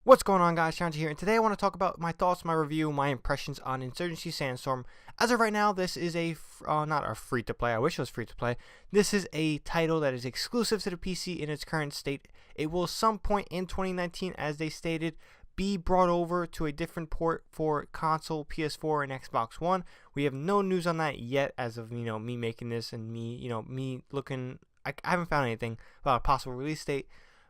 What's going on, guys? ShadowNinja here, and today I want to talk about my thoughts, my review, my impressions on Insurgency Sandstorm. As of right now, this is not a free-to-play. I wish it was free-to-play. This is a title that is exclusive to the PC in its current state. It will some point in 2019, as they stated, be brought over to a different port for console, PS4, and Xbox One. We have no news on that yet, as of me making this and me looking. I haven't found anything about a possible release date.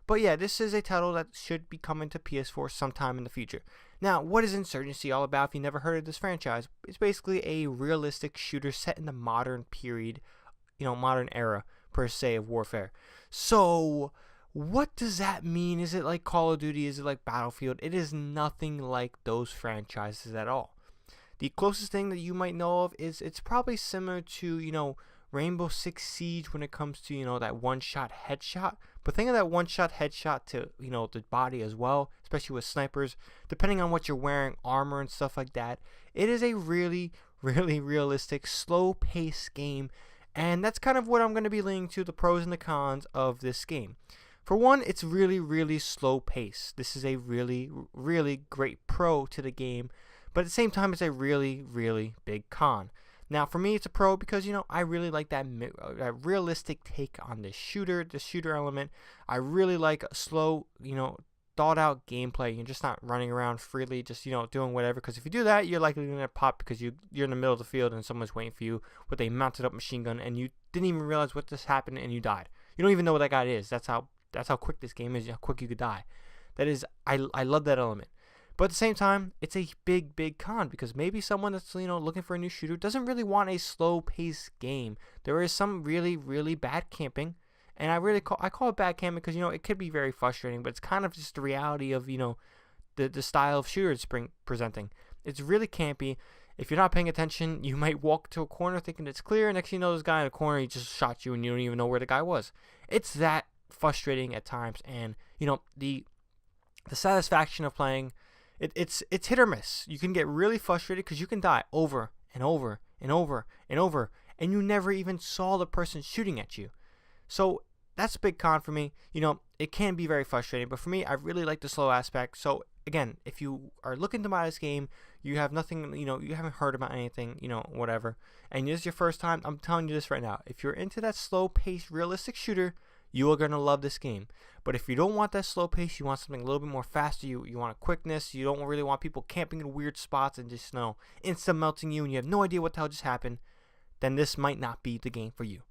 But yeah, this is a title that should be coming to PS4 sometime in the future. Now, what is Insurgency all about? If you never heard of this franchise, it's basically a realistic shooter set in the modern period, modern era, per se, of warfare. So, what does that mean? Is it like Call of Duty? Is it like Battlefield? It is nothing like those franchises at all. The closest thing that you might know of is it's probably similar to, Rainbow Six Siege when it comes to, that one-shot headshot. But think of that one-shot headshot to, the body as well, especially with snipers. Depending on what you're wearing, armor and stuff like that. It is a really, really realistic, slow-paced game. And that's kind of what I'm going to be leaning to, the pros and the cons of this game. For one, it's really, really slow-paced. This is a really, really great pro to the game. But at the same time, it's a really, really big con. Now, for me, it's a pro because, I really like that realistic take on the shooter element. I really like a slow, thought-out gameplay. You're just not running around freely, just, doing whatever. Because if you do that, you're likely going to pop because you're in the middle of the field and someone's waiting for you with a mounted-up machine gun, and you didn't even realize what just happened, and you died. You don't even know what that guy is. That's how quick this game is, how quick you could die. That is, I love that element. But at the same time, it's a big, big con because maybe someone that's, looking for a new shooter doesn't really want a slow-paced game. There is some really, really bad camping, and I call it bad camping because, it could be very frustrating, but it's kind of just the reality of, the style of shooter it's presenting. It's really campy. If you're not paying attention, you might walk to a corner thinking it's clear, and next thing you know, this guy in the corner, he just shot you, and you don't even know where the guy was. It's that frustrating at times, and, the satisfaction of playing. It's hit or miss. You can get really frustrated because you can die over and over and over and over, and you never even saw the person shooting at you. So that's a big con for me. It can be very frustrating, but for me, I really like the slow aspect. So again, if you are looking to buy this game, you have nothing, you haven't heard about anything, whatever, and this is your first time, I'm telling you this right now. If you're into that slow-paced, realistic shooter, you are going to love this game. But if you don't want that slow pace, you want something a little bit more faster, you want a quickness, you don't really want people camping in weird spots and just, instant melting you and you have no idea what the hell just happened, then this might not be the game for you.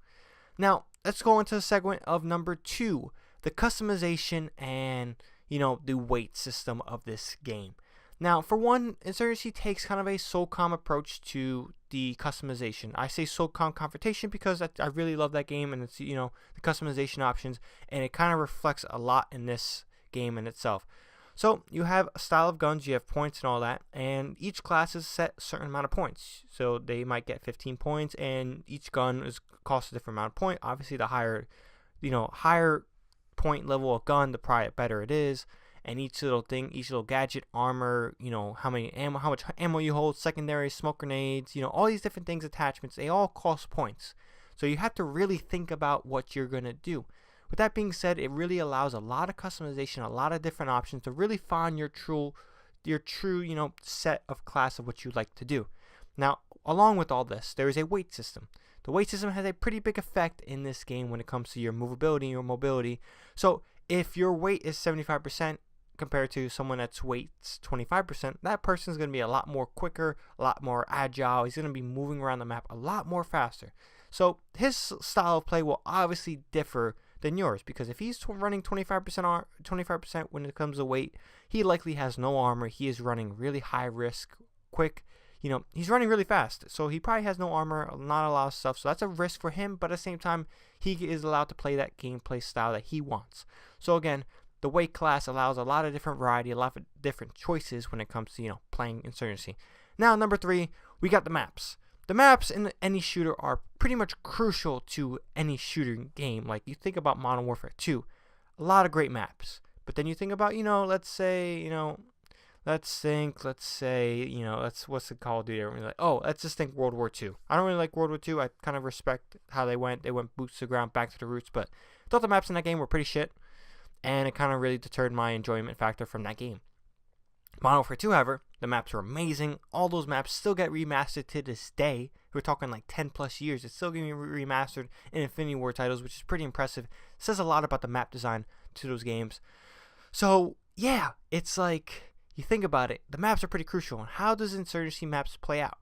Now, let's go into the segment of number 2, the customization and, the weight system of this game. Now, for one, Insurgency takes kind of a SOCOM approach to the customization. I say SOCOM Confrontation because I really love that game, and it's, the customization options, and it kind of reflects a lot in this game in itself. So, you have a style of guns, you have points and all that, and each class is set a certain amount of points. So, they might get 15 points, and each gun costs a different amount of points. Obviously, the higher point level of gun, the probably better it is. And each little thing, each little gadget, armor, how much ammo you hold, secondary, smoke grenades, all these different things, attachments, they all cost points. So you have to really think about what you're going to do. With that being said, it really allows a lot of customization, a lot of different options to really find your true, set of class of what you like to do. Now, along with all this, there is a weight system. The weight system has a pretty big effect in this game when it comes to your movability and your mobility. So if your weight is 75%, compared to someone that's weights 25%, that person's going to be a lot more quicker, a lot more agile. He's going to be moving around the map a lot more faster. So his style of play will obviously differ than yours, because if he's running 25% when it comes to weight, he likely has no armor. He is running really high risk, quick. He's running really fast, so he probably has no armor, not a lot of stuff. So that's a risk for him, but at the same time, he is allowed to play that gameplay style that he wants. So again, the weight class allows a lot of different variety, a lot of different choices when it comes to, playing Insurgency. Now, number 3, we got the maps. The maps in any shooter are pretty much crucial to any shooting game. Like, you think about Modern Warfare 2, a lot of great maps. But then you think about, let's say, what's the Call of Duty? Let's just think World War II. I don't really like World War II. I kind of respect how they went. They went boots to the ground, back to the roots. But I thought the maps in that game were pretty shit. And it kind of really deterred my enjoyment factor from that game. Modern Warfare 2, however, the maps are amazing. All those maps still get remastered to this day. We're talking like 10 plus years. It's still getting remastered in Infinity War titles, which is pretty impressive. It says a lot about the map design to those games. So, yeah, it's like, you think about it, the maps are pretty crucial. And how does Insurgency maps play out?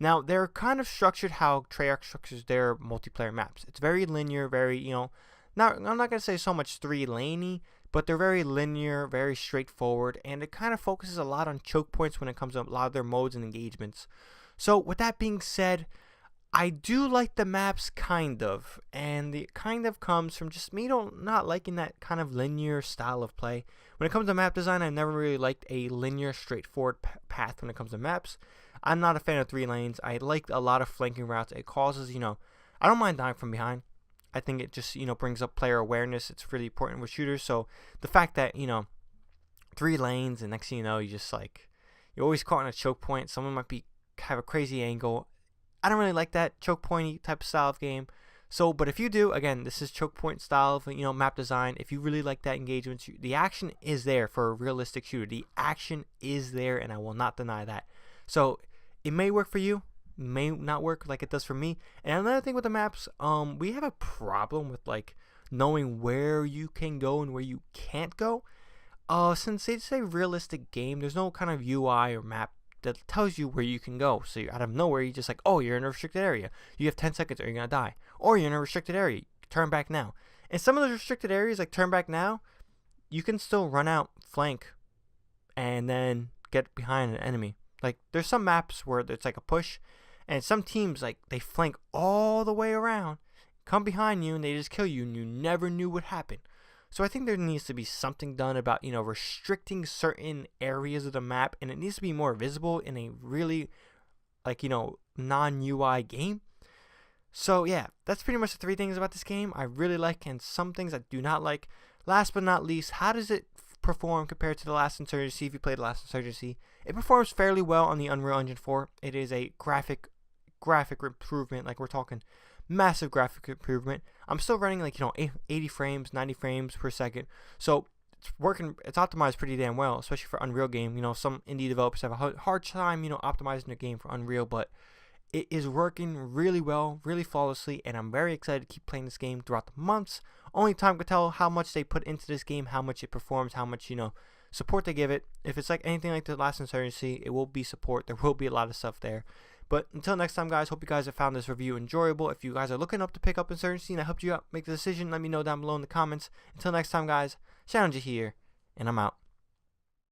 Now, they're kind of structured how Treyarch structures their multiplayer maps. It's very linear, very, I'm not going to say so much 3-laney, but they're very linear, very straightforward, and it kind of focuses a lot on choke points when it comes to a lot of their modes and engagements. So, with that being said, I do like the maps, kind of, and the kind of comes from just me not liking that kind of linear style of play. When it comes to map design, I've never really liked a linear, straightforward path when it comes to maps. I'm not a fan of 3 lanes. I like a lot of flanking routes. It causes, I don't mind dying from behind. I think it just, brings up player awareness. It's really important with shooters. So the fact that, 3 lanes and next thing you know, you just like, you're always caught in a choke point. Someone might have a crazy angle. I don't really like that choke pointy type of style of game. So, but if you do, again, this is choke point style of, map design. If you really like that engagement, the action is there for a realistic shooter. The action is there, and I will not deny that. So, it may work for you, may not work like it does for me. And another thing with the maps, we have a problem with like knowing where you can go and where you can't go. Since it's a realistic game, there's no kind of UI or map that tells you where you can go. So out of nowhere, you're just like, oh, you're in a restricted area. You have 10 seconds or you're gonna die. Or you're in a restricted area. Turn back now. In some of those restricted areas, like turn back now, you can still run out, flank, and then get behind an enemy. Like, there's some maps where it's like a push, and some teams, like, they flank all the way around, come behind you, and they just kill you, and you never knew what happened. So I think there needs to be something done about, restricting certain areas of the map, and it needs to be more visible in a really, like, non-UI game. So, yeah, that's pretty much the 3 things about this game I really like, and some things I do not like. Last but not least, how does it perform compared to the last Insurgency? If you played the last Insurgency, it performs fairly well on the Unreal Engine 4. It is a graphic improvement, like we're talking massive graphic improvement. I'm still running like 80 frames, 90 frames per second, so it's optimized pretty damn well, especially for Unreal game. Some indie developers have a hard time optimizing their game for Unreal, but it is working really well, really flawlessly, and I'm very excited to keep playing this game throughout the months. Only time can tell how much they put into this game, how much it performs, how much, support they give it. If it's like anything like the last Insurgency, it will be support. There will be a lot of stuff there. But until next time, guys, hope you guys have found this review enjoyable. If you guys are looking up to pick up Insurgency and I helped you out make the decision, let me know down below in the comments. Until next time, guys, ShadowNinja here, and I'm out.